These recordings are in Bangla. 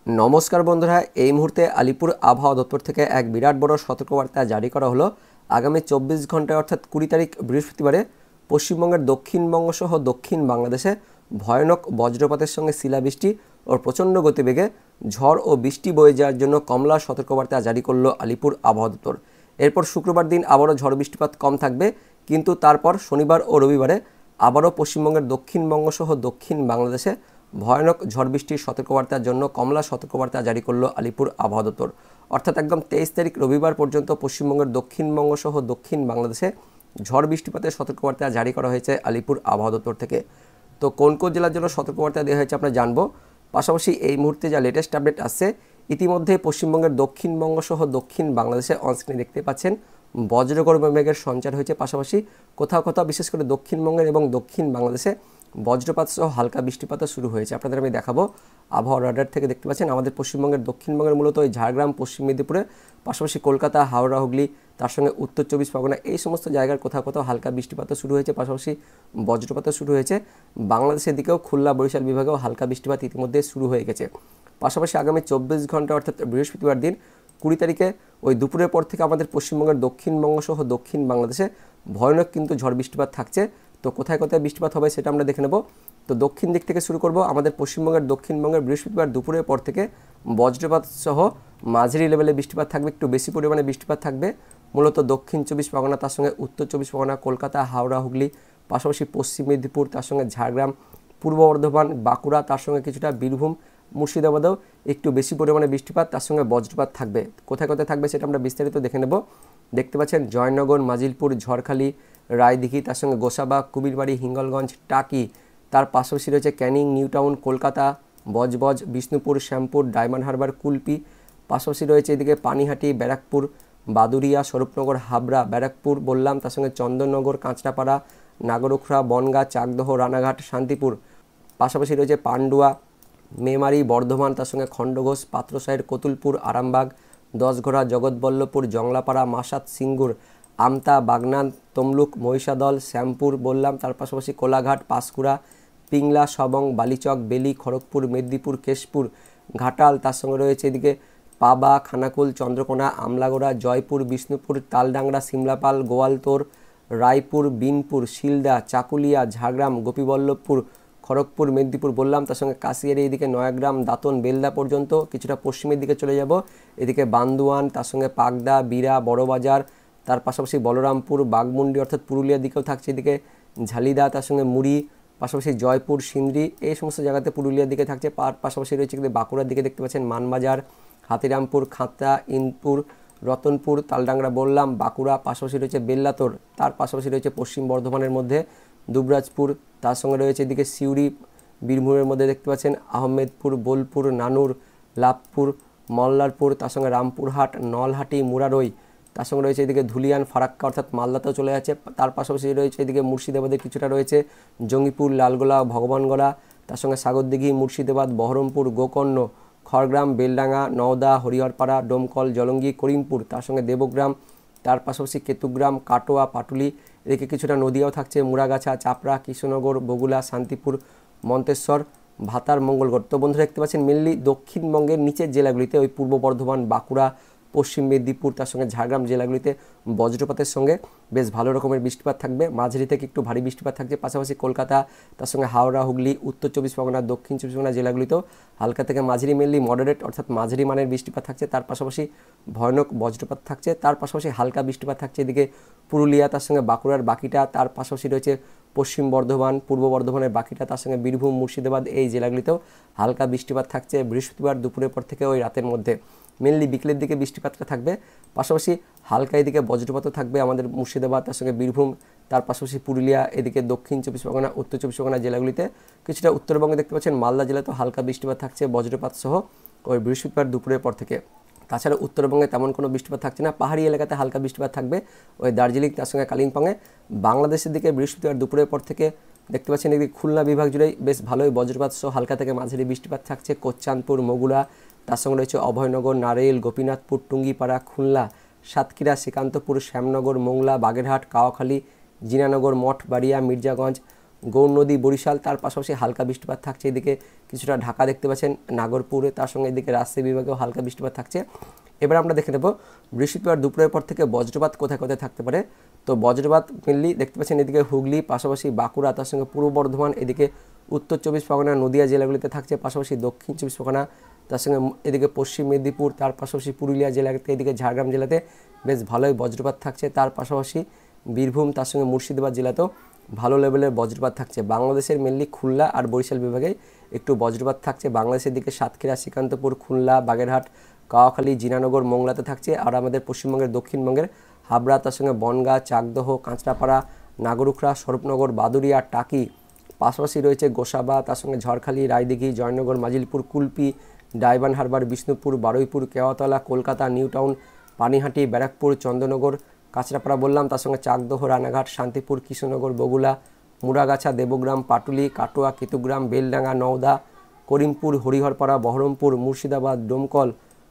নমস্কার বন্ধুরা, এই মুহূর্তে আলিপুর আবহাওয়া দপ্তর থেকে এক বিরাট বড় সতর্কবার্তা জারি করা হলো। আগামী 24 ঘন্টায় অর্থাৎ 20 তারিখ বৃহস্পতিবারে পশ্চিমবঙ্গের দক্ষিণবঙ্গ সহ দক্ষিণ বাংলাদেশে ভয়ানক বজ্রপাতের সঙ্গে শিলাবৃষ্টি ও প্রচণ্ড গতিবেগে ঝড় ও বৃষ্টি বয়ে যাওয়ার জন্য কমলা সতর্কবার্তা জারি করলো আলিপুর আবহাওয়া দপ্তর। এরপর শুক্রবার দিন আবারও ঝড় বৃষ্টিপাত কম থাকবে, কিন্তু তারপর শনিবার ও রবিবারে আবারও পশ্চিমবঙ্গের দক্ষিণবঙ্গ সহ দক্ষিণ বাংলাদেশে ভয়ানক ঝড় বৃষ্টির সতর্কবার্তার জন্য কমলা সতর্কবার্তা জারি করলো আলিপুর আবহাওয়া দপ্তর। অর্থাৎ একদম 23 তারিখ রবিবার পর্যন্ত পশ্চিমবঙ্গের দক্ষিণবঙ্গ সহ দক্ষিণ বাংলাদেশে ঝড় বৃষ্টিপাতের সতর্কবার্তা জারি করা হয়েছে আলিপুর আবহাওয়া দপ্তর থেকে। তো কোন কোন জেলার জন্য সতর্কবার্তা দেওয়া হয়েছে আমরা জানবো। পাশাপাশি এই মুহূর্তে যা লেটেস্ট আপডেট আসছে, ইতিমধ্যে পশ্চিমবঙ্গের দক্ষিণবঙ্গ সহ দক্ষিণ বাংলাদেশে অনস্ক্রিনে দেখতে পাচ্ছেন বজ্রগর্ভ মেঘের সঞ্চার হয়েছে। পাশাপাশি কোথাও কোথাও বিশেষ করে দক্ষিণবঙ্গের এবং দক্ষিণ বাংলাদেশে বজ্রপাত সহ হালকা বৃষ্টিপাতও শুরু হয়েছে। আপনাদের আমি দেখাবো আবহাওয়া রাডার থেকে দেখতে পাচ্ছেন আমাদের পশ্চিমবঙ্গের দক্ষিণবঙ্গের মূলত ওই ঝাড়গ্রাম, পশ্চিম মেদিনীপুরে, পাশাপাশি কলকাতা, হাওড়া, হুগলি, তার সঙ্গে উত্তর 24 পরগনা, এই সমস্ত জায়গার কোথাও কোথাও হালকা বৃষ্টিপাতও শুরু হয়েছে, পাশাপাশি বজ্রপাতও শুরু হয়েছে। বাংলাদেশের দিকেও খুলনা, বরিশাল বিভাগেও হালকা বৃষ্টিপাত ইতিমধ্যে শুরু হয়ে গেছে। পাশাপাশি আগামী 24 ঘন্টা অর্থাৎ বৃহস্পতিবার দিন 20 তারিখে ওই দুপুরের পর থেকে আমাদের পশ্চিমবঙ্গের দক্ষিণবঙ্গ সহ দক্ষিণ বাংলাদেশে ভয়ানক কিন্তু ঝড় বৃষ্টিপাত থাকছে। তো কোথায় কোথায় বৃষ্টিপাত হবে সেটা আমরা দেখে নেব। তো দক্ষিণ দিক থেকে শুরু করব। আমাদের পশ্চিমবঙ্গের দক্ষিণবঙ্গের বৃহস্পতিবার দুপুরের পর থেকে বজ্রপাত সহ মাঝারি লেভেলে বৃষ্টিপাত থাকবে, একটু বেশি পরিমাণে বৃষ্টিপাত থাকবে মূলত দক্ষিণ 24 পরগনা, তার সঙ্গে উত্তর 24 পরগনা, কলকাতা, হাওড়া, হুগলি, পাশাপাশি পশ্চিম মেদিনীপুর, তার সঙ্গে ঝাড়গ্রাম, পূর্ব বর্ধমান, বাঁকুড়া, তার সঙ্গে কিছুটা বীরভূম, মুর্শিদাবাদেও একটু বেশি পরিমাণে বৃষ্টিপাত, তার সঙ্গে বজ্রপাত থাকবে। কোথায় কোথায় থাকবে সেটা আমরা বিস্তারিত দেখে নেব। দেখতে পাচ্ছেন জয়নগর, মাজিলপুর, ঝড়খালি, রায়দিঘি, তার সঙ্গে গোসাবা, কুবিরবাড়ি, হিঙ্গলগঞ্জ, টাকি, তার পাশাপাশি রয়েছে ক্যানিং, নিউ টাউন, কলকাতা, বজবজ, বিষ্ণুপুর, শ্যামপুর, ডায়মন্ড হারবার, কুলপি, পাশাপাশি রয়েছে এদিকে পানিহাটি, ব্যারাকপুর, বাদুরিয়া, স্বরূপনগর, হাবড়া, ব্যারাকপুর বললাম, তার সঙ্গে চন্দননগর, কাঁচরাপাড়া, নাগরখোলা, বনগাঁ, চাকদহ, রানাঘাট, শান্তিপুর, পাশাপাশি রয়েছে পান্ডুয়া, মেমারি, বর্ধমান, তার সঙ্গে খণ্ডঘোষ, পাত্রসাহের, কতুলপুর, আরামবাগ, দশঘোড়া, জগৎবল্লভপুর, জংলাপাড়া, মাসাত, সিঙ্গুর, আমতা, বাগনান, তমলুক, মহিষাদল, শ্যামপুর বললাম, তার পাশাপাশি কোলাঘাট, পাঁশকুড়া, পিংলা, সবং, বালিচক, বেলি, খড়গপুর, মেদিনীপুর, কেশপুর, ঘাটাল, তার সঙ্গে রয়েছে এদিকে পাবা, খানাকুল, চন্দ্রকোনা, আমলাগোড়া, জয়পুর, বিষ্ণুপুর, তালডাংরা, সিমলাপাল, গোয়ালতোর, রায়পুর, বিনপুর, শিলদা, চাকুলিয়া, ঝাড়গ্রাম, গোপীবল্লভপুর, খড়গপুর, মেদিনীপুর বললাম, তার সঙ্গে কাশিয়ারি, এদিকে নয়াগ্রাম, দাঁতন, বেলদা পর্যন্ত কিছুটা পশ্চিমের দিকে চলে যাব, এদিকে বান্দুয়ান, তার সঙ্গে পাকদা, বিরা, বড়বাজার, তার পাশাপাশি বলরামপুর, বাঘমুন্ডি অর্থাৎ পুরুলিয়ার দিকেও থাকছে, এদিকে ঝালিদা, তার সঙ্গে মুড়ি, পাশাপাশি জয়পুর, সিন্দ্রি, এই সমস্ত জায়গাতে পুরুলিয়ার দিকে থাকছে। পাশাপাশি রয়েছে কিন্তু বাঁকুড়ার দিকে দেখতে পাচ্ছেন মানবাজার, হাতিরামপুর, খাঁতা, ইনপুর, রতনপুর, তালডাংরা বললাম, বাঁকুড়া, পাশাপাশি রয়েছে বেল্লাতোর, তার পাশাপাশি রয়েছে পশ্চিম বর্ধমানের মধ্যে দুবরাজপুর, তার সঙ্গে রয়েছে এদিকে সিউড়ি, বীরভূমের মধ্যে দেখতে পাচ্ছেন আহমেদপুর, বোলপুর, নানুর, লাভপুর, মল্লারপুর, তার সঙ্গে রামপুরহাট, নলহাটি, মুরারই, তার সঙ্গে রয়েছে এদিকে ধুলিয়ান, ফারাক্কা অর্থাৎ মালদাতেও চলে যাচ্ছে। তার পাশাপাশি রয়েছে এদিকে মুর্শিদাবাদের কিছুটা রয়েছে জঙ্গিপুর, লালগোলা, ভগবানগোলা, তার সঙ্গে সাগরদিঘি, মুর্শিদাবাদ, বহরমপুর, গোকর্ণ, খড়গ্রাম, বেলডাঙ্গা, নওদা, হরিহরপাড়া, ডোমকল, জলঙ্গি, করিমপুর, তার সঙ্গে দেবগ্রাম, তার পাশাপাশি কেতুগ্রাম, কাটোয়া, পাটুলি, এদিকে কিছুটা নদীয়াও থাকছে মুরাগাছা, চাপড়া, কৃষ্ণনগর, বগুলা, শান্তিপুর, মন্তেশ্বর, ভাতার, মঙ্গলগড়। তো বন্ধুরা দেখতে পাচ্ছেন মেনলি দক্ষিণবঙ্গের নিচের জেলাগুলিতে ওই পূর্ব বর্ধমান, বাঁকুড়া, পশ্চিম মেদিনীপুর, তার সঙ্গে ঝাড়গ্রাম জেলাগুলিতে বজ্রপাতের সঙ্গে বেশ ভালো রকমের বৃষ্টিপাত থাকবে, মাঝারি থেকে একটু ভারী বৃষ্টিপাত থাকছে। পাশাপাশি কলকাতা, তার সঙ্গে হাওড়া, হুগলি, উত্তর 24 পরগনা, দক্ষিণ 24 পরগনা জেলাগুলিতেও হালকা থেকে মাঝারি মেনলি মডারেট অর্থাৎ মাঝারি মানের বৃষ্টিপাত থাকছে। তার পাশাপাশি ভয়ানক বজ্রপাত থাকছে, তার পাশাপাশি হালকা বৃষ্টিপাত থাকছে এদিকে পুরুলিয়া, তার সঙ্গে বাঁকুড়ার বাকিটা, তার পাশাপাশি রয়েছে পশ্চিম বর্ধমান, পূর্ব বর্ধমানের বাকিটা, তার সঙ্গে বীরভূম, মুর্শিদাবাদ, এই জেলাগুলিতেও হালকা বৃষ্টিপাত থাকছে বৃহস্পতিবার দুপুরের পর থেকে ওই রাতের মধ্যে। মেনলি বিকেলের দিকে বৃষ্টিপাতটা থাকবে, পাশাপাশি হালকা এদিকে বজ্রপাতও থাকবে আমাদের মুর্শিদাবাদ, তার সঙ্গে বীরভূম, তার পাশাপাশি পুরুলিয়া, এদিকে দক্ষিণ 24 পরগনা, উত্তর 24 পরগনা জেলাগুলিতে, কিছুটা উত্তরবঙ্গে দেখতে পাচ্ছেন মালদা জেলাতেও হালকা বৃষ্টিপাত থাকছে বজ্রপাত সহ ওই বৃহস্পতিবার দুপুরের পর থেকে। তাছাড়া উত্তরবঙ্গে তেমন কোনো বৃষ্টিপাত থাকছে না, পাহাড়ি এলাকাতে হালকা বৃষ্টিপাত থাকবে ওই দার্জিলিং, তার সঙ্গে কালিম্পংয়ে। বাংলাদেশের দিকে বৃহস্পতিবার দুপুরের পর থেকে দেখতে পাচ্ছেন এদিকে খুলনা বিভাগ জুড়েই বেশ ভালোই বজ্রপাত সহ হালকা থেকে মাঝারি বৃষ্টিপাত থাকছে। কোচ্চানপুর, মগুলা, তার সঙ্গে রয়েছে অভয়নগর, নারেল, গোপীনাথপুর, টুঙ্গিপাড়া, খুলনা, সাতক্ষীরা, শ্রীকান্তপুর, শ্যামনগর, মোংলা, বাগেরহাট, কাওয়াখালী, জিনানগর, মঠবাড়িয়া, মির্জাগঞ্জ, গৌরনদী, বরিশাল, তার পাশাপাশি হালকা বৃষ্টিপাত থাকছে এদিকে কিছুটা ঢাকা দেখতে পাচ্ছেন, নাগরপুরে, তার সঙ্গে এদিকে রাজশাহী বিভাগেও হালকা বৃষ্টিপাত থাকছে। এবার আমরা দেখে নেব বৃহস্পতিবার দুপুরের পর থেকে বজ্রপাত কোথায় কোথায় থাকতে পারে। তো বজ্রপাত মেনলি দেখতে পাচ্ছেন এদিকে হুগলি, পাশাপাশি বাঁকুড়া, তার সঙ্গে পূর্ব বর্ধমান, এদিকে উত্তর 24 পরগনা, নদিয়া জেলাগুলিতে থাকছে, পাশাপাশি দক্ষিণ 24 পরগনা, তার সঙ্গে এদিকে পশ্চিম মেদিনীপুর, তার পাশাপাশি পুরুলিয়া জেলাতে, এদিকে ঝাড়গ্রাম জেলাতে বেশ ভালোই বজ্রপাত থাকছে। তার পাশাপাশি বীরভূম, তার সঙ্গে মুর্শিদাবাদ জেলাতেও ভালো লেভেলের বজ্রপাত থাকছে। বাংলাদেশের মেনলি খুলনা আর বরিশাল বিভাগে একটু বজ্রপাত থাকছে। বাংলাদেশের দিকে সাতক্ষীরা, শ্রীকান্তপুর, খুলনা, বাগেরহাট, কাওয়াখালী, জিনানগর, মোংলাতে থাকছে। আর আমাদের পশ্চিমবঙ্গের দক্ষিণবঙ্গের হাবড়া, তার সঙ্গে বনগাঁ, চাকদহ, কাঁচরাপাড়া, নাগরুখড়া, স্বরূপনগর, বাদুড়িয়া, টাকি, পাশাপাশি রয়েছে গোসাবা, তার সঙ্গে Jharkhali, Raidighi, Joynagar, Majilpur, Kulpi, Diamond Harbour, Bishnupur, Baruipur, Kewatala, Kolkata, New Town, Panihati, Barrackpore, Chandannagar, Kanchrapara বললাম, তার সঙ্গে চাকদহ, রানাঘাট, শান্তিপুর, কৃষ্ণনগর, বগুলা, মুড়াগাছা, দেবগ্রাম, পাটুলি, কাটোয়া, কেতুগ্রাম, বেলডাঙ্গা, নওদা, করিমপুর, হরিহরপাড়া, বহরমপুর, মুর্শিদাবাদ, ডোমকল,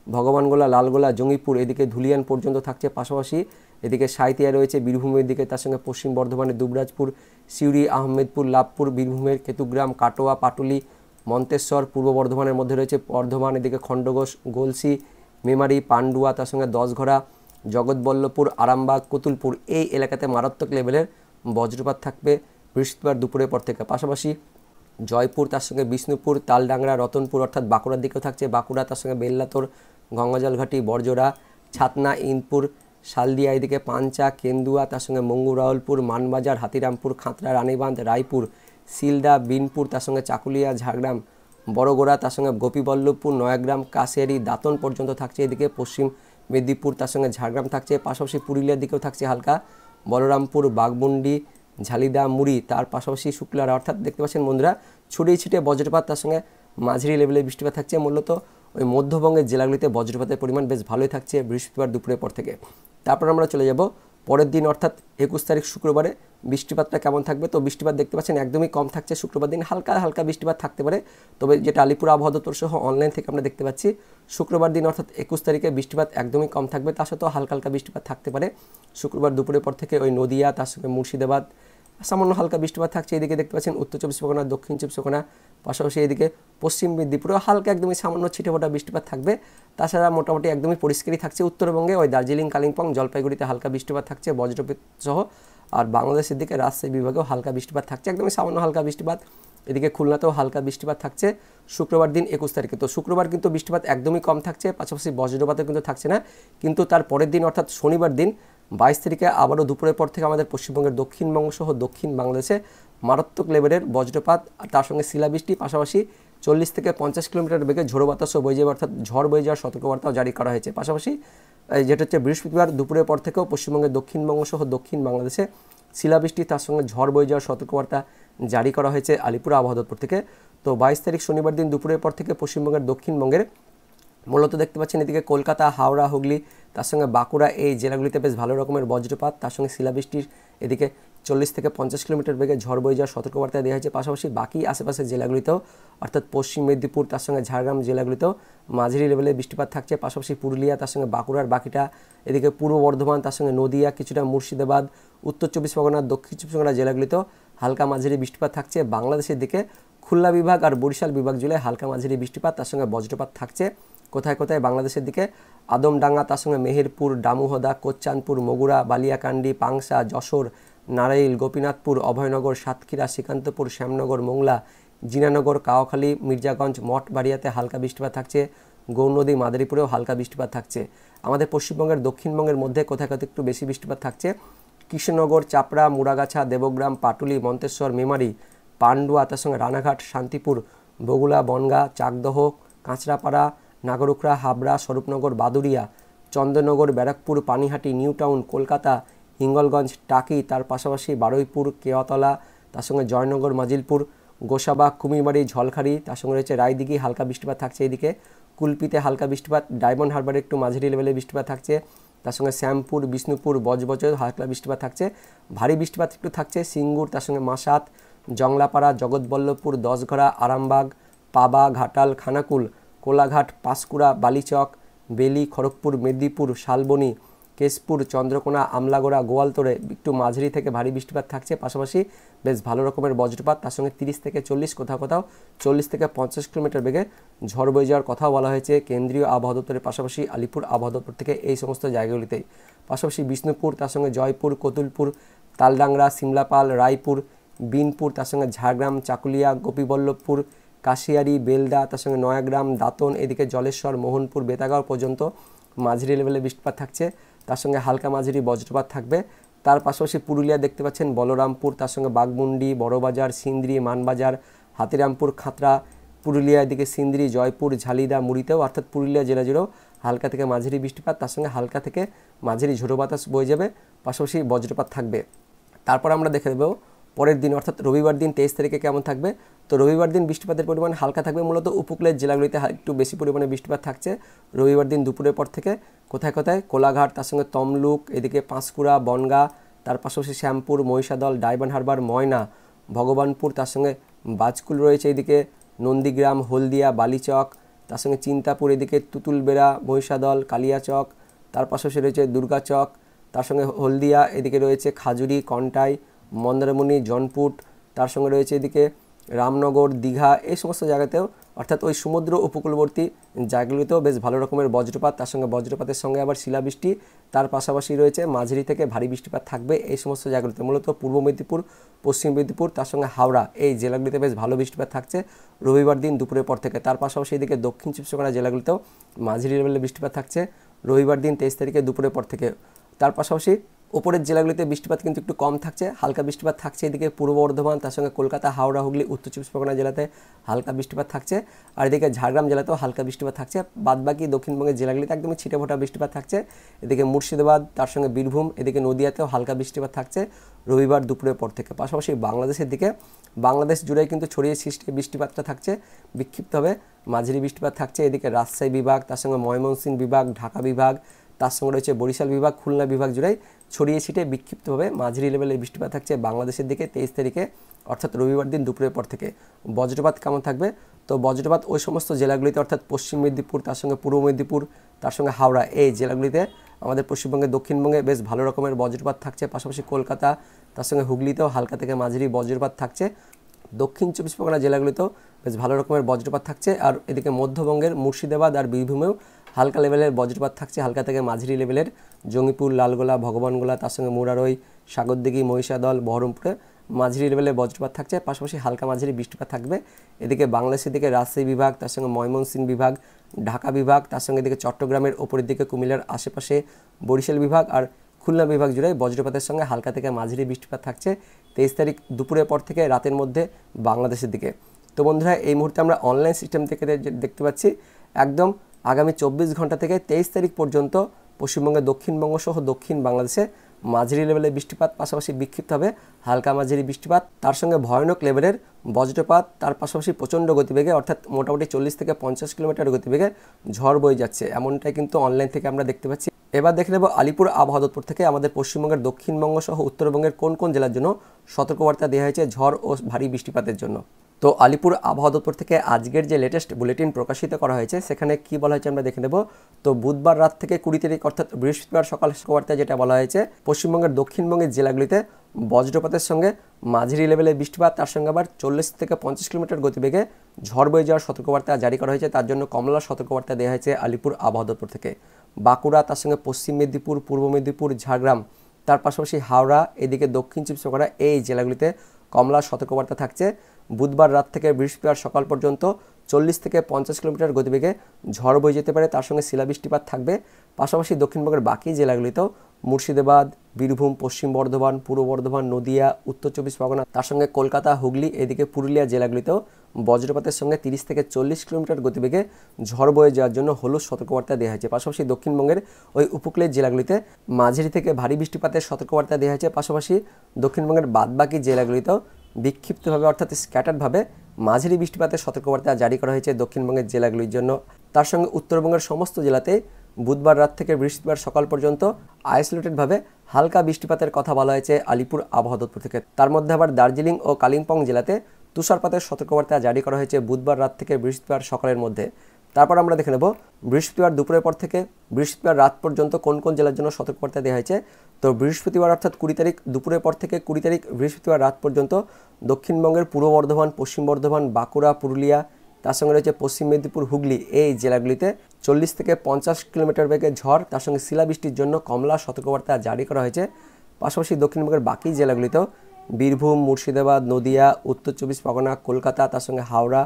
ভগবানগোলা, লালগোলা, জঙ্গিপুর, এদিকে ধুলিয়ান পর্যন্ত থাকছে। পাশাপাশি এদিকে সাঁইথিয়া রয়েছে বীরভূমের দিকে, তার সঙ্গে পশ্চিম বর্ধমানের দুবরাজপুর, সিউড়ি, আহমেদপুর, লাভপুর, বীরভূমের কেতুগ্রাম, কাটোয়া, পাটুলি, মন্তেশ্বর, পূর্ব বর্ধমানের মধ্যে রয়েছে বর্ধমান, এদিকে খণ্ডঘোষ, গলসি, মেমারি, পান্ডুয়া, তার সঙ্গে দশঘরা, জগৎবল্লভপুর, আরামবাগ, কতুলপুর, এই এলাকাতে মারাত্মক লেভেলের বজ্রপাত থাকবে বৃহস্পতিবার দুপুরের পর থেকে। পাশাপাশি জয়পুর, তার সঙ্গে বিষ্ণুপুর, তালডাংরা, রতনপুর অর্থাৎ বাঁকুড়ার দিকেও থাকছে। বাঁকুড়া, তার সঙ্গে বেল্লাতোর, গঙ্গাজলঘাটি, বরজোড়া, ছাতনা, ইন্দপুর, শালদিয়া, এদিকে পাঞ্চা, কেন্দুয়া, তার সঙ্গে মঙ্গুরাওলপুর, মানবাজার, হাতিরামপুর, খাতড়া, রানীবাঁধ, রায়পুর, সিলদা, বিনপুর, তার সঙ্গে চাকুলিয়া, ঝাড়গ্রাম, বড়গোড়া, তার সঙ্গে গোপীবল্লভপুর, নয়াগ্রাম, কাশিয়ারি, দাঁতন পর্যন্ত থাকছে। এদিকে পশ্চিম মেদিনীপুর, তার সঙ্গে ঝাড়গ্রাম থাকছে। পাশাপাশি পুরুলিয়ার দিকেও থাকছে হালকা, বলরামপুর, বাঘমুন্ডি, ঝালিদা, মুড়ি, তার পাশাপাশি শুক্লারা, অর্থাৎ দেখতে পাচ্ছেন বন্ধুরা ছড়িয়ে ছিটিয়ে বজ্রপাত, তার সঙ্গে মাঝারি লেভেলের বৃষ্টিপাত থাকছে। মূলত ওই মধ্যবঙ্গের জেলাগুলিতে বজ্রপাতের পরিমাণ বেশ ভালোই থাকছে বৃহস্পতিবার দুপুরের পর থেকে। তারপর আমরা চলে যাব পরের দিন অর্থাৎ 21 তারিখ শুক্রবারে বৃষ্টিপাতটা কেমন থাকবে। তো বৃষ্টিপাত দেখতে পাচ্ছেন একদমই কম থাকছে শুক্রবার দিন, হালকা হালকা বৃষ্টিপাত থাকতে পারে। তবে যেটা আলিপুর আবহাওয়া দপ্তর সহ অনলাইন থেকে আমরা দেখতে পাচ্ছি শুক্রবার দিন অর্থাৎ 21 তারিখে বৃষ্টিপাত একদমই কম থাকবে, তার সাথেও হালকা হালকা বৃষ্টিপাত থাকতে পারে শুক্রবার দুপুরের পর থেকে। ওই নদিয়া, তার সঙ্গে মুর্শিদাবাদ সামান্য হালকা বৃষ্টিপাত থাকছে। এদিকে দেখতে পাচ্ছেন উত্তর 24 পরগনা, দক্ষিণ 24 পরগনা, পাশাপাশি এদিকে পশ্চিম মেদিনীপুরেও হালকা একদমই সামান্য ছিটেফোঁটা বৃষ্টিপাত থাকবে। তাছাড়া মোটামুটি একদমই পরিষ্কারই থাকছে উত্তরবঙ্গে। ওই দার্জিলিং, কালিম্পং, জলপাইগুড়িতে হালকা বৃষ্টিপাত থাকছে বজ্রপাত সহ। আর বাংলাদেশের দিকে রাজশাহী বিভাগেও হালকা বৃষ্টিপাত থাকছে, একদমই সামান্য হালকা বৃষ্টিপাত। এদিকে খুলনাতেও হালকা বৃষ্টিপাত থাকছে শুক্রবার দিন 21 তারিখে। তো শুক্রবার কিন্তু বৃষ্টিপাত একদমই কম থাকছে, পাশাপাশি বজ্রপাতও কিন্তু থাকছে না। কিন্তু তার পরের দিন অর্থাৎ শনিবার দিন 22 তারিখে আবারও দুপুরের পর থেকে আমাদের পশ্চিমবঙ্গের দক্ষিণবঙ্গ সহ দক্ষিণ বাংলাদেশে মারাত্মক লেভেলের বজ্রপাত আর তার সঙ্গে শিলাবৃষ্টি, পাশাপাশি 40 থেকে 50 কিলোমিটার বেগে ঝোড়ো বাতাসও বয়ে যাবে, অর্থাৎ ঝড় বয়ে যাওয়ার সতর্কবার্তাও জারি করা হয়েছে। পাশাপাশি যেটা হচ্ছে বৃহস্পতিবার দুপুরের পর থেকেও পশ্চিমবঙ্গের দক্ষিণবঙ্গ সহ দক্ষিণ বাংলাদেশে শিলাবৃষ্টি তার সঙ্গে ঝড় বয়ে যাওয়ার সতর্কবার্তা জারি করা হয়েছে আলিপুর আবহাওয়া দপ্তর থেকে। তো 22 তারিখ শনিবার দিন দুপুরের পর থেকে পশ্চিমবঙ্গের দক্ষিণবঙ্গের মূলত দেখতে পাচ্ছেন এদিকে কলকাতা, হাওড়া, হুগলি, তার সঙ্গে বাঁকুড়া, এই জেলাগুলিতে বেশ ভালো রকমের বজ্রপাত, তার সঙ্গে শিলাবৃষ্টির এদিকে 40 থেকে 50 কিলোমিটার বেগে ঝড় বয়ে যাওয়ার সতর্কবার্তা দেওয়া হয়েছে। পাশাপাশি বাকি আশেপাশের জেলাগুলিতেও অর্থাৎ পশ্চিম মেদিনীপুর, তার সঙ্গে ঝাড়গ্রাম জেলাগুলিতেও মাঝারি লেভেলে বৃষ্টিপাত থাকছে। পাশাপাশি পুরুলিয়া, তার সঙ্গে বাঁকুড়ার বাকিটা, এদিকে পূর্ব বর্ধমান, তার সঙ্গে নদিয়া, কিছুটা মুর্শিদাবাদ, উত্তর 24 পরগনা, দক্ষিণ 24 পরগনা জেলাগুলিতেও হালকা মাঝারি বৃষ্টিপাত থাকছে। বাংলাদেশের দিকে খুলনা বিভাগ আর বরিশাল বিভাগ জুড়ে হালকা মাঝারি বৃষ্টিপাত তার সঙ্গে বজ্রপাত থাকছে। কোথায় কোথায় বাংলাদেশের দিকে আদমডাঙ্গা, তার সঙ্গে মেহেরপুর, ডামুহদা, কোচ্চানপুর, মগুরা, বালিয়াকান্দি, পাংশা, যশোর, নারাইল, গোপীনাথপুর, অভয়নগর, সাতক্ষীরা, শ্রীকান্তপুর, শ্যামনগর, মোংলা, জিনানগর, কাওয়াখালী, মির্জাগঞ্জ, মঠবাড়িয়াতে হালকা বৃষ্টিপাত থাকছে। গৌরনদী, মাদারীপুরেও হালকা বৃষ্টিপাত থাকছে। আমাদের পশ্চিমবঙ্গের দক্ষিণবঙ্গের মধ্যে কোথায় কোথায় একটু বেশি বৃষ্টিপাত থাকছে কৃষ্ণনগর, চাপড়া, মুড়াগাছা, দেবগ্রাম, পাটুলি, মন্তেশ্বর, মেমারি, পান্ডুয়া, তার সঙ্গে রানাঘাট, শান্তিপুর, বগুলা, বনগাঁ, চাকদহ, কাঁচরাপাড়া, নাগরুখড়া, হাবড়া, স্বরূপনগর, বাদুড়িয়া, চন্দননগর, ব্যারাকপুর, পানিহাটি, নিউ টাউন, কলকাতা, হিঙ্গলগঞ্জ, টাকি, তার পাশাপাশি বারুইপুর, কেওয়াতলা, তার সঙ্গে জয়নগর, মাজিলপুর, গোসাবা, কুমিরবাড়ি, ঝলখারি, তার সঙ্গে রয়েছে রায়দিঘি, হালকা বৃষ্টিপাত থাকছে। এদিকে কুলপিতে হালকা বৃষ্টিপাত, ডায়মন্ড হারবারে একটু মাঝারি লেভেলে বৃষ্টিপাত থাকছে। তার সঙ্গে শ্যামপুর, বিষ্ণুপুর, বজবজেও হালকা বৃষ্টিপাত থাকছে। ভারী বৃষ্টিপাত একটু থাকছে সিঙ্গুর, তার সঙ্গে মাসাত, জংলাপাড়া, জগৎবল্লভপুর, দশঘরা, আরামবাগ, পাবা, ঘাটাল, খানাকুল, কোলাঘাট, পাঁশকুড়া, বালিচক, বেলি, খড়গপুর, মেদিনীপুর, শালবনী, কেশপুর, চন্দ্রকোনা, আমলাগোড়া, গোয়ালতোড়ে একটু মাঝারি থেকে ভারী বৃষ্টিপাত থাকছে, পাশাপাশি বেশ ভালো রকমের বজ্রপাত, তার সঙ্গে 30 থেকে 40, কোথাও কোথাও 40 থেকে 50 কিলোমিটার বেগে ঝড় বয়ে যাওয়ার কথাও বলা হয়েছে কেন্দ্রীয় আবহাওয়া দপ্তরের, পাশাপাশি আলিপুর আবহাওয়া দপ্তর থেকে এই সমস্ত জায়গাগুলিতেই। পাশাপাশি বিষ্ণুপুর, তার সঙ্গে জয়পুর, কতুলপুর, তালডাংরা, সিমলাপাল, রায়পুর, বিনপুর, তার সঙ্গে ঝাড়গ্রাম, চাকুলিয়া, গোপীবল্লভপুর, কাশিয়ারি, বেলদা, তার সঙ্গে নয়াগ্রাম, দাঁতন, এদিকে জলেশ্বর, মোহনপুর, বেতাগাঁও পর্যন্ত মাঝারি লেভেলে বৃষ্টিপাত থাকছে, তার সঙ্গে হালকা মাঝারি বজ্রপাত থাকবে। তার পাশাপাশি পুরুলিয়া দেখতে পাচ্ছেন বলরামপুর, তার সঙ্গে বাগমুন্ডি, বড়বাজার, সিন্দ্রি, মানবাজার, হাতিরামপুর, খাতড়া, পুরুলিয়া, এদিকে সিন্দ্রি, জয়পুর, ঝালিদা, মুড়িতেও অর্থাৎ পুরুলিয়া জেলা জুড়েও হালকা থেকে মাঝারি বৃষ্টিপাত, তার সঙ্গে হালকা থেকে মাঝারি ঝোড়ো বাতাস বয়ে যাবে, পাশাপাশি বজ্রপাত থাকবে। তারপর আমরা দেখে দেব পরের দিন অর্থাৎ রবিবার দিন 23 তারিখে কেমন থাকবে। তো রবিবার দিন বৃষ্টিপাতের পরিমাণ হালকা থাকবে, মূলত উপকূলের জেলাগুলিতে একটু বেশি পরিমাণে বৃষ্টিপাত থাকছে রবিবার দিন দুপুরের পর থেকে। কোথায় কোথায়? কোলাঘাট, তার সঙ্গে তমলুক, এদিকে পাঁশকুড়া, বনগাঁ, তার পাশাপাশি শ্যামপুর, মহিষাদল, ডায়মন্ড হারবার, ময়না, ভগবানপুর, তার সঙ্গে বাজকুল রয়েছে, এদিকে নন্দীগ্রাম, হলদিয়া, বালিচক, তার সঙ্গে চিন্তাপুর, এদিকে তুতুলবেড়া, মহিষাদল, কালিয়াচক, তার পাশাপাশি রয়েছে দুর্গাচক, তার সঙ্গে হলদিয়া, এদিকে রয়েছে খাজুরি, কন্টাই, মন্দারমণি, জনপুট, তার সঙ্গে রয়েছে এদিকে রামনগর, দীঘা, এই সমস্ত জায়গাতেও অর্থাৎ ওই সমুদ্র উপকূলবর্তী জায়গাগুলিতেও বেশ ভালো রকমের বজ্রপাত, তার সঙ্গে বজ্রপাতের সঙ্গে আবার শিলাবৃষ্টি, তার পাশাপাশি রয়েছে মাঝারি থেকে ভারী বৃষ্টিপাত থাকবে এই সমস্ত জায়গাগুলিতে, মূলত পূর্ব মেদিনীপুর, পশ্চিম মেদিনীপুর, তার সঙ্গে হাওড়া, এই জেলাগুলিতে বেশ ভালো বৃষ্টিপাত থাকছে রবিবার দিন দুপুরের পর থেকে। তার পাশাপাশি এদিকে দক্ষিণ চব্বিশ পরগনা জেলাগুলিতেও মাঝারি লেভেলে বৃষ্টিপাত থাকছে রবিবার দিন 23 তারিখে দুপুরের পর থেকে। তার পাশাপাশি ওপরের জেলাগুলিতে বৃষ্টিপাত কিন্তু একটু কম থাকছে, হালকা বৃষ্টিপাত থাকছে এদিকে পূর্ব বর্ধমান, তার সঙ্গে কলকাতা, হাওড়া, হুগলি, উত্তর চব্বিশ পরগনা জেলাতে হালকা বৃষ্টিপাত থাকছে, আর এদিকে ঝাড়গ্রাম জেলাতেও হালকা বৃষ্টিপাত থাকছে। বাদবাকি দক্ষিণবঙ্গের জেলাগুলিতে একদমই ছিটেফোঁটা বৃষ্টিপাত থাকছে, এদিকে মুর্শিদাবাদ, তার সঙ্গে বীরভূম, এদিকে নদিয়াতেও হালকা বৃষ্টিপাত থাকছে রবিবার দুপুরের পর থেকে। পাশাপাশি বাংলাদেশের দিকে বাংলাদেশ জুড়ে কিন্তু ছড়িয়ে ছিটিয়ে বৃষ্টিপাতটা থাকছে, বিক্ষিপ্তভাবে মাঝারি বৃষ্টিপাত থাকছে এদিকে রাজশাহী বিভাগ, তার সঙ্গে ময়মনসিংহ বিভাগ, ঢাকা বিভাগ, তার সঙ্গে রয়েছে বরিশাল বিভাগ, খুলনা বিভাগ জুড়েই ছড়িয়ে ছিটিয়ে বিক্ষিপ্তভাবে মাঝারি লেভেলের বৃষ্টিপাত থাকছে বাংলাদেশের দিকে 23 তারিখে অর্থাৎ রবিবার দিন দুপুরের পর থেকে। বজ্রপাত কেমন থাকবে? তো বজ্রপাত ওই সমস্ত জেলাগুলিতে অর্থাৎ পশ্চিম মেদিনীপুর, তার সঙ্গে পূর্ব মেদিনীপুর, তার সঙ্গে হাওড়া, এই জেলাগুলিতে আমাদের পশ্চিমবঙ্গে, দক্ষিণবঙ্গে বেশ ভালো রকমের বজ্রপাত থাকছে, পাশাপাশি কলকাতা, তার সঙ্গে হুগলিতেও হালকা থেকে মাঝারি বজ্রপাত থাকছে, দক্ষিণ চব্বিশ পরগনা জেলাগুলিতেও বেশ ভালো রকমের বজ্রপাত থাকছে, আর এদিকে মধ্যবঙ্গের মুর্শিদাবাদ আর বীরভূমেও হালকা লেভেলের বজ্রপাত থাকছে, হালকা থেকে মাঝারি লেভেলের জঙ্গিপুর, লালগোলা, ভগবানগোলা, তার সঙ্গে মুরারই, সাগরদিঘি, মহিষাদল, বহরমপুরে মাঝারি লেভেলের বজ্রপাত থাকছে, পাশাপাশি হালকা মাঝারি বৃষ্টিপাত থাকবে এদিকে বাংলাদেশের দিকে রাজশাহী বিভাগ, তার সঙ্গে ময়মনসিংহ বিভাগ, ঢাকা বিভাগ, তার সঙ্গে এদিকে চট্টগ্রামের ওপরের দিকে কুমিল্লার আশেপাশে বরিশাল বিভাগ আর খুলনা বিভাগ জুড়ে বজ্রপাতের সঙ্গে হালকা থেকে মাঝারি বৃষ্টিপাত থাকছে 23 তারিখ দুপুরের পর থেকে রাতের মধ্যে বাংলাদেশের দিকে। তো বন্ধুরা, এই মুহূর্তে আমরা অনলাইন সিস্টেম থেকে দেখতে পাচ্ছি একদম আগামী 24 ঘন্টা থেকে 23 তারিখ পর্যন্ত পশ্চিমবঙ্গের দক্ষিণবঙ্গ সহ দক্ষিণ বাংলাদেশে মাঝারি লেভেলের বৃষ্টিপাত, পাশাপাশি বিক্ষিপ্তভাবে হালকা মাঝারি বৃষ্টিপাত, তার সঙ্গে ভয়ানক লেভেলের বজ্রপাত, তার পাশাপাশি প্রচণ্ড গতিবেগে অর্থাৎ মোটামুটি 40 থেকে 50 কিলোমিটার গতিবেগে ঝড় বয়ে যাচ্ছে, এমনটাই কিন্তু অনলাইন থেকে আমরা দেখতে পাচ্ছি। এবার দেখে নেব আলিপুর আবহাওয়া দপ্তর থেকে আমাদের পশ্চিমবঙ্গের দক্ষিণবঙ্গ সহ উত্তরবঙ্গের কোন কোন জেলার জন্য সতর্কবার্তা দেওয়া হয়েছে ঝড় ও ভারী বৃষ্টিপাতের জন্য। তো আলিপুর আবহাওয়া দপ্তর থেকে আজকের যে লেটেস্ট বুলেটিন প্রকাশিত করা হয়েছে সেখানে কি বলা হয়েছে আমরা দেখে নেব। তো বুধবার রাত থেকে 20 তারিখ অর্থাৎ বৃহস্পতিবার সকাল সতর্কবার্তায় যেটা বলা হয়েছে, পশ্চিমবঙ্গের দক্ষিণবঙ্গের জেলাগুলিতে বজ্রপাতের সঙ্গে মাঝারি লেভেলের বৃষ্টিপাত, তার সঙ্গে আবার 40 থেকে 50 কিলোমিটার গতিবেগে ঝড় বয়ে যাওয়ার সতর্কবার্তা জারি করা হয়েছে, তার জন্য কমলা সতর্কবার্তা দেওয়া হয়েছে আলিপুর আবহাওয়া দপ্তর থেকে। বাঁকুড়া, তার সঙ্গে পশ্চিম মেদিনীপুর, পূর্ব মেদিনীপুর, ঝাড়গ্রাম, তার পাশাপাশি হাওড়া, এদিকে দক্ষিণ চব্বিশ পরগনা, এই জেলাগুলিতে কমলা সতর্কবার্তা থাকছে। বুধবার রাত থেকে বৃহস্পতিবার সকাল পর্যন্ত 40 থেকে 50 কিলোমিটার গতিবেগে ঝড় বয়ে যেতে পারে, তার সঙ্গে শিলাবৃষ্টিপাত থাকবে। পাশাপাশি দক্ষিণবঙ্গের বাকি জেলাগুলিতেও মুর্শিদাবাদ, বীরভূম, পশ্চিম বর্ধমান, পূর্ব বর্ধমান, নদিয়া, উত্তর চব্বিশ পরগনা, তার সঙ্গে কলকাতা, হুগলি, এদিকে পুরুলিয়া জেলাগুলিতেও বজ্রপাতের সঙ্গে 30 থেকে 40 কিলোমিটার গতিবেগে ঝড় বয়ে যাওয়ার জন্য হলুদ সতর্কবার্তা দেওয়া হয়েছে। পাশাপাশি দক্ষিণবঙ্গের ওই উপকূলের জেলাগুলিতে মাঝারি থেকে ভারী বৃষ্টিপাতের সতর্কবার্তা দেওয়া হয়েছে। পাশাপাশি দক্ষিণবঙ্গের বাদবাকি জেলাগুলিতেও বিক্ষিপ্তভাবে অর্থাৎ স্ক্যাটারভাবে মাঝারি বৃষ্টিপাতের সতর্কবার্তা জারি করা হয়েছে দক্ষিণবঙ্গের জেলাগুলির জন্য। তার সঙ্গে উত্তরবঙ্গের সমস্ত জেলাতে বুধবার রাত থেকে বৃহস্পতিবার সকাল পর্যন্ত আইসোলেটেডভাবে হালকা বৃষ্টিপাতের কথা বলা হয়েছে আলিপুর আবহাওয়া দপ্তর থেকে। তার মধ্যে আবার দার্জিলিং ও কালিম্পং জেলাতে তুষারপাতের সতর্কবার্তা জারি করা হয়েছে বুধবার রাত থেকে বৃহস্পতিবার সকালের মধ্যে। তারপর আমরা দেখে নেব বৃহস্পতিবার দুপুরের পর থেকে বৃহস্পতিবার রাত পর্যন্ত কোন কোন জেলার জন্য সতর্কবার্তা দেওয়া হয়েছে। তো বৃহস্পতিবার অর্থাৎ 20 তারিখ দুপুরের পর থেকে 20 তারিখ বৃহস্পতিবার রাত পর্যন্ত দক্ষিণবঙ্গের পূর্ব বর্ধমান, পশ্চিম বর্ধমান, বাঁকুড়া, পুরুলিয়া, তার সঙ্গে রয়েছে পশ্চিম মেদিনীপুর, হুগলি এই জেলাগুলিতে 40 থেকে 50 কিলোমিটার বেগে ঝড় তার সঙ্গে শিলাবৃষ্টির জন্য কমলা সতর্কবার্তা জারি করা হয়েছে। পাশাপাশি দক্ষিণবঙ্গের বাকি জেলাগুলিতেও বীরভূম, মুর্শিদাবাদ, নদিয়া, উত্তর 24 পরগনা, কলকাতা, তার সঙ্গে হাওড়া,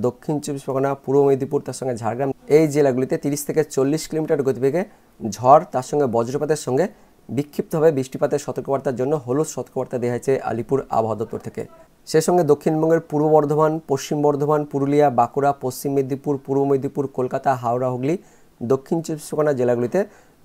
দক্ষিণ 24 পরগনা, পূর্ব মেদিনীপুর, তার সঙ্গে ঝাড়গ্রাম এই জেলাগুলিতে 30 থেকে 40 কিলোমিটার গতিবেগে ঝড় তার সঙ্গে বজ্রপাতের সঙ্গে বিক্ষিপ্তভাবে বৃষ্টিপাতের সতর্কবার্তার জন্য হলুদ সতর্কবার্তা দেওয়া হয়েছে আলিপুর আবহাওয়া দপ্তর থেকে। সেই সঙ্গে দক্ষিণবঙ্গের পূর্ব বর্ধমান, পশ্চিম বর্ধমান, পুরুলিয়া, বাঁকুড়া, পশ্চিম মেদিনীপুর, পূর্ব মেদিনীপুর, কলকাতা, হাওড়া, হুগলি, দক্ষিণ 24 পরগনা জেলাগুলিতে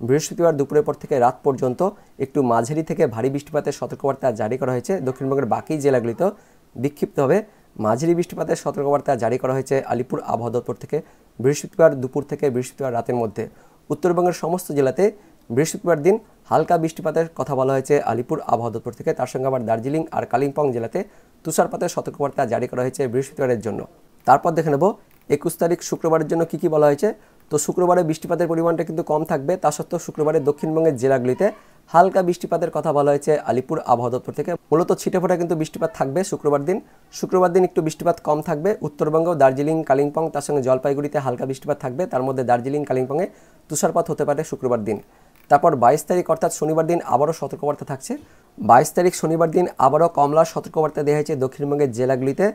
বৃহস্পতিবার দুপুরের পর থেকে রাত পর্যন্ত একটু মাঝারি থেকে ভারী বৃষ্টিপাতের সতর্কবার্তা জারি করা হয়েছে। দক্ষিণবঙ্গের বাকি জেলাগুলিতেও বিক্ষিপ্তভাবে মাঝারি বৃষ্টিপাতের সতর্কবার্তা জারি করা হয়েছে আলিপুর আবহাওয়া দপ্তর থেকে বৃহস্পতিবার দুপুর থেকে বৃহস্পতিবার রাতের মধ্যে। উত্তরবঙ্গের সমস্ত জেলাতে বৃহস্পতিবার দিন হালকা বৃষ্টিপাতের কথা বলা হয়েছে আলিপুর আবহাওয়া দপ্তর থেকে। তার সঙ্গে আবার দার্জিলিং আর কালিম্পং জেলাতে তুষারপাতের সতর্কবার্তা জারি করা হয়েছে বৃহস্পতিবারের জন্য। তারপর দেখে নেব 21 তারিখ শুক্রবারের জন্য কী কী বলা হয়েছে। তো শুক্রবারে বৃষ্টিপাতের পরিমাণটা কিন্তু কম থাকবে, তা সত্ত্বেও শুক্রবারে দক্ষিণবঙ্গের জেলাগুলিতে হালকা বৃষ্টিপাতের কথা বলা হয়েছে আলিপুর আবহাওয়া দপ্তর থেকে। মূলত ছিটেফোঁটা কিন্তু বৃষ্টিপাত থাকবে শুক্রবার দিন একটু বৃষ্টিপাত কম থাকবে। উত্তরবঙ্গ, দার্জিলিং, কালিম্পং তার সঙ্গে জলপাইগুড়িতে হালকা বৃষ্টিপাত থাকবে, তার মধ্যে দার্জিলিং, কালিম্পংয়ে তুষারপাত হতে পারে শুক্রবার দিন। তারপর 22 তারিখ অর্থাৎ শনিবার দিন আবারও সতর্কবার্তা থাকছে। 22 তারিখ শনিবার দিন আবারও কমলার সতর্কবার্তা দেওয়া হয়েছে দক্ষিণবঙ্গের জেলাগুলিতে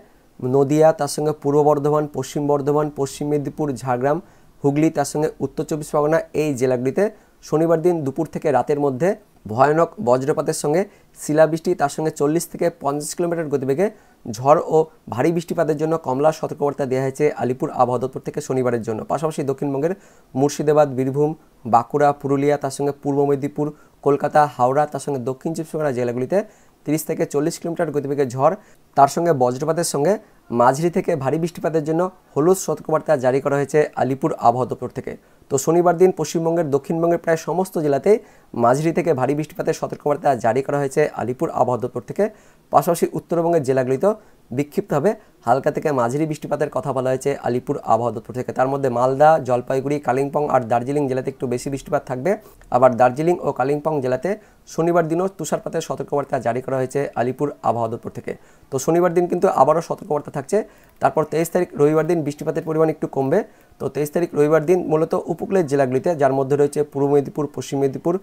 নদিয়া, তার সঙ্গে পূর্ব বর্ধমান, পশ্চিম বর্ধমান, পশ্চিম মেদিনীপুর, ঝাড়গ্রাম, হুগলি, তার সঙ্গে উত্তর 24 পরগনা এই জেলাগুলিতে শনিবার দিন দুপুর থেকে রাতের মধ্যে ভয়ানক বজ্রপাতের সঙ্গে শিলাবৃষ্টি তার সঙ্গে 40 থেকে 50 কিলোমিটার গতিবেগে ঝড় ও ভারী বৃষ্টিপাতের জন্য কমলা সতর্কবার্তা দেওয়া হয়েছে আলিপুর আবহাওয়া দপ্তর থেকে শনিবারের জন্য। পাশাপাশি দক্ষিণবঙ্গের মুর্শিদাবাদ, বীরভূম, বাঁকুড়া, পুরুলিয়া, তার সঙ্গে পূর্ব মেদিনীপুর, কলকাতা, হাওড়া, তার সঙ্গে দক্ষিণ 24 পরগনা জেলাগুলিতে 30 থেকে 40 কিলোমিটার গতিবেগে ঝড় তার সঙ্গে বজ্রপাতের সঙ্গে মাঝারি থেকে ভারী বৃষ্টিপাতের জন্য হলুদ সতর্কবার্তা জারি করা হয়েছে আলিপুর আবহাওয়া দপ্তর থেকে। তো শনিবার দিন পশ্চিমবঙ্গের দক্ষিণবঙ্গের প্রায় সমস্ত জেলাতেই মাঝারি থেকে ভারী বৃষ্টিপাতের সতর্কবার্তা জারি করা হয়েছে আলিপুর আবহাওয়া দপ্তর থেকে। পাশাপাশি উত্তরবঙ্গের জেলাগুলিতেও বিক্ষিপ্তভাবে হালকা থেকে মাঝারি বৃষ্টিপাতের কথা বলা হয়েছে আলিপুর আবহাওয়া দপ্তর থেকে। তার মধ্যে মালদা, জলপাইগুড়ি, কালিম্পং আর দার্জিলিং জেলাতে একটু বেশি বৃষ্টিপাত থাকবে। আবার দার্জিলিং ও কালিম্পং জেলাতে শনিবার দিনও তুষারপাতের সতর্কবার্তা জারি করা হয়েছে আলিপুর আবহাওয়া দপ্তর থেকে। তো শনিবার দিন কিন্তু আবারও সতর্কবার্তা থাকছে। তারপর 23 তারিখ রবিবার দিন বৃষ্টিপাতের পরিমাণ একটু কমবে। তো 23 তারিখ রবিবার দিন মূলত উপকূলের জেলাগুলিতে, যার মধ্যে রয়েছে পূর্ব মেদিনীপুর, পশ্চিম মেদিনীপুর,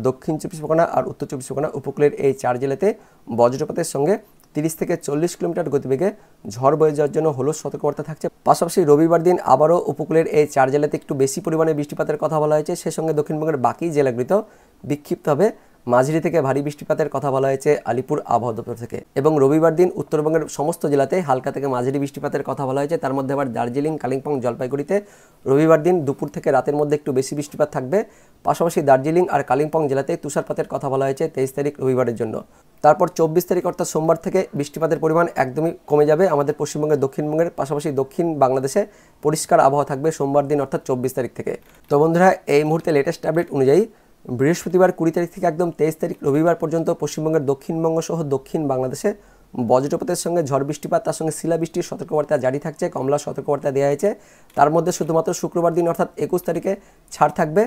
দক্ষিণ 24 পরগনা আর উত্তর 24 পরগনা, উপকূলের এই 4 জেলাতে বজ্রপাতের সঙ্গে 30 থেকে 40 কিলোমিটার গতিবেগে ঝড় বয়ে যাওয়ার জন্য হলুদ সতর্কবার্তা থাকছে। পাশাপাশি রবিবার দিন আবারও উপকূলের এই 4 জেলাতে একটু বেশি পরিমাণে বৃষ্টিপাতের কথা বলা হয়েছে। সে সঙ্গে দক্ষিণবঙ্গের বাকি জেলাগুলিতেও বিক্ষিপ্তভাবে মাঝারি থেকে ভারী বৃষ্টিপাতের কথা বলা হয়েছে আলিপুর আবহাওয়া দপ্তর থেকে। এবং রবিবার দিন উত্তরবঙ্গের সমস্ত জেলাতে হালকা থেকে মাঝারি বৃষ্টিপাতের কথা বলা হয়েছে। তার মধ্যে আবার দার্জিলিং, কালিম্পং, জলপাইগুড়িতে রবিবার দিন দুপুর থেকে রাতের মধ্যে একটু বেশি বৃষ্টিপাত থাকবে। পাশাপাশি দার্জিলিং আর কালিম্পং জেলাতে তুষারপাতের কথা বলা হয়েছে 23 তারিখ রবিবারের জন্য। তারপর 24 তারিখ অর্থাৎ সোমবার থেকে বৃষ্টিপাতের পরিমাণ একদমই কমে যাবে আমাদের পশ্চিমবঙ্গের দক্ষিণবঙ্গের পাশাপাশি দক্ষিণ বাংলাদেশে পরিষ্কার আবহাওয়া থাকবে সোমবার দিন অর্থাৎ 24 তারিখ থেকে। তো বন্ধুরা, এই মুহূর্তে লেটেস্ট আপডেট অনুযায়ী বৃহস্পতিবার 20 তারিখ থেকে একদম 23 তারিখ রবিবার পর্যন্ত পশ্চিমবঙ্গের দক্ষিণবঙ্গ সহ দক্ষিণ বাংলাদেশে বজ্রপাতের সঙ্গে ঝড় বৃষ্টিপাত তার সঙ্গে শিলাবৃষ্টির সতর্কবার্তা জারি থাকছে, কমলা সতর্কবার্তা দেওয়া হয়েছে। তার মধ্যে শুধুমাত্র শুক্রবার দিন অর্থাৎ 21 তারিখে ছাড় থাকবে।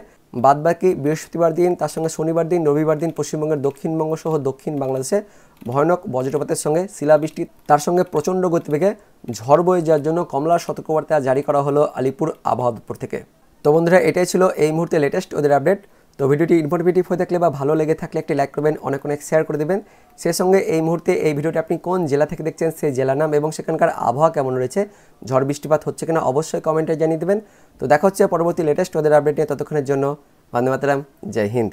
বাদবাকি বৃহস্পতিবার দিন তার সঙ্গে শনিবার দিন, রবিবার দিন পশ্চিমবঙ্গের দক্ষিণবঙ্গ সহ দক্ষিণ বাংলাদেশে ভয়ানক বজ্রপাতের সঙ্গে শিলাবৃষ্টি তার সঙ্গে প্রচণ্ড গতিবেগে ঝড় বয়ে যাওয়ার জন্য কমলা সতর্কবার্তা জারি করা হলো আলিপুর আবহাওয়া দপ্তর থেকে। তো বন্ধুরা, এটাই ছিল এই মুহূর্তে লেটেস্ট ওদের আপডেট। তো ভিডিওটি ইনফরমেটিভ হয়ে থাকলে বা ভালো লেগে থাকলে একটি লাইক করবেন, অনেক শেয়ার করে দেবেন। সেই সঙ্গে এই মুহূর্তে এই ভিডিওটি আপনি কোন জেলা থেকে দেখছেন সেই জেলার নাম এবং সেখানকার আবহাওয়া কেমন রয়েছে, ঝড় বৃষ্টিপাত হচ্ছে কিনা অবশ্যই কমেন্টে জানিয়ে দেবেন। তো দেখা হচ্ছে পরবর্তী লেটেস্ট ওদের আপডেট নিয়ে। ততক্ষণের জন্য বন্দে মাতরম, জয় হিন্দ।